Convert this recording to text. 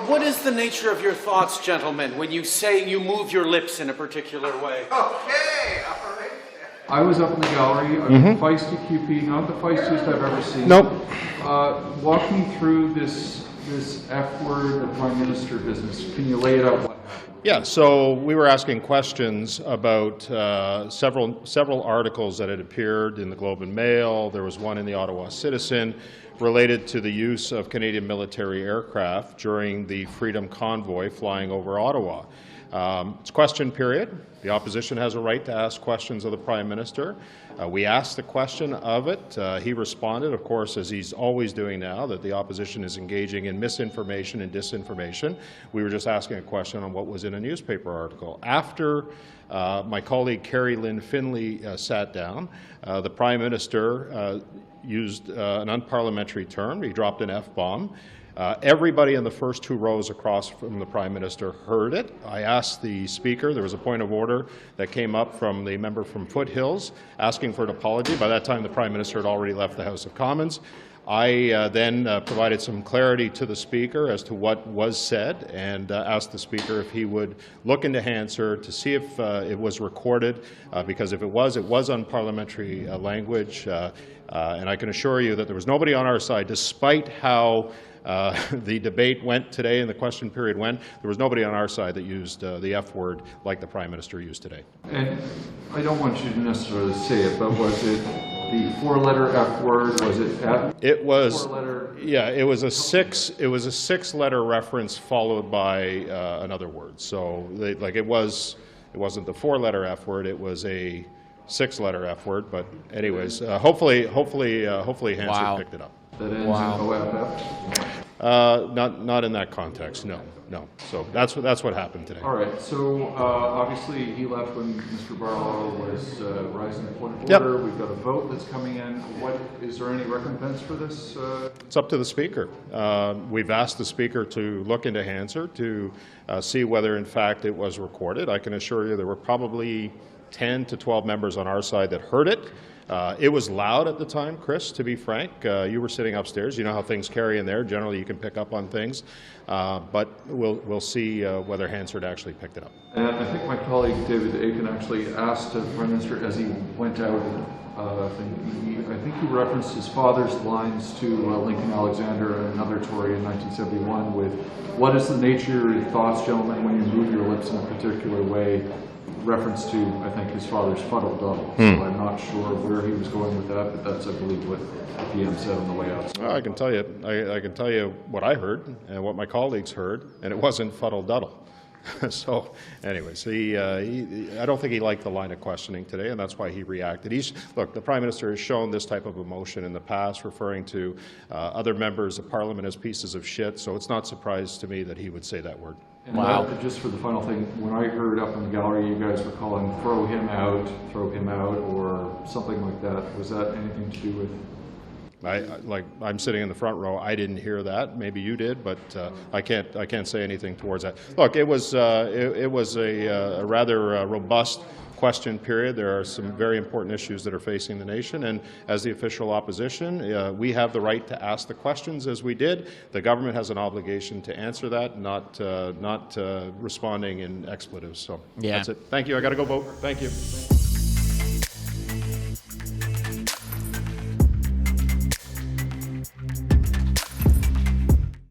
What is the nature of your thoughts, gentlemen, when you say you move your lips in a particular way? Okay, all right. I was up in the gallery. I'm a feisty QP, not the feistiest I've ever seen. Nope. Walk me through this F word, the Prime Minister business. Can you lay it out? What happened? Yeah, so we were asking questions about several articles that had appeared in the Globe and Mail. There was one in the Ottawa Citizen related to the use of Canadian military aircraft during the Freedom Convoy flying over Ottawa. It's question period. The opposition has a right to ask questions of the Prime Minister. We asked the question of it. He responded, of course, as he's always doing now, that the opposition is engaging in misinformation and disinformation. We were just asking a question on what was in a newspaper article. After my colleague Carrie Lynn Finley sat down, the Prime Minister used an unparliamentary term. He dropped an F-bomb. Everybody in the first two rows across from the Prime Minister heard it. I asked the Speaker, there was a point of order that came up from the member from Foothills asking for an apology. By that time, the Prime Minister had already left the House of Commons. I then provided some clarity to the Speaker as to what was said and asked the Speaker if he would look into Hansard to see if it was recorded, because if it was unparliamentary language. And I can assure you that there was nobody on our side, despite how the debate went today and the question period went. There was nobody on our side that used the F word like the Prime Minister used today. And I don't want you to necessarily say it, but was it the four-letter F word? Was it F? It was. Four-letter. Yeah, it was a six-letter reference followed by another word. So, it wasn't the four-letter F word. It was a six-letter F word. But anyways, hopefully Hansard picked it up. That ends in OFF? Not in that context, no. So that's what happened today. All right, so obviously he left when Mr. Barlow was rising to point of order. We've got a vote that's coming in. Is there any recompense for this? It's up to the Speaker. We've asked the Speaker to look into Hansard to see whether in fact it was recorded. I can assure you there were probably 10 to 12 members on our side that heard it. It was loud at the time, Chris, to be frank. You were sitting upstairs. You know how things carry in there. Generally, you can pick up on things. But we'll see whether Hansard actually picked it up. And I think my colleague David Aiken actually asked the Prime Minister as he went out, I think he referenced his father's lines to Lincoln Alexander, another Tory in 1971, with, what is the nature of your thoughts, gentlemen, when you move your lips in a particular way? Reference to, I think, his father's fuddle duddle. So I'm not sure where he was going with that, but that's, I believe, what the PM said on the way out. Well, I can tell you what I heard and what my colleagues heard, and it wasn't fuddle duddle. So, anyways, I don't think he liked the line of questioning today, and that's why he reacted. Look, the Prime Minister has shown this type of emotion in the past, referring to other members of Parliament as pieces of shit. So it's not surprised to me that he would say that word. And just for the final thing, when I heard up in the gallery, you guys were calling throw him out, or something like that. Was that anything to do with? I'm sitting in the front row. I didn't hear that. Maybe you did, but I can't say anything towards that. Look, it was a rather robust question period. There are some very important issues that are facing the nation, and as the official opposition, we have the right to ask the questions as we did. The government has an obligation to answer that, not responding in expletives. So that's it. Thank you. I got to go vote. Thank you.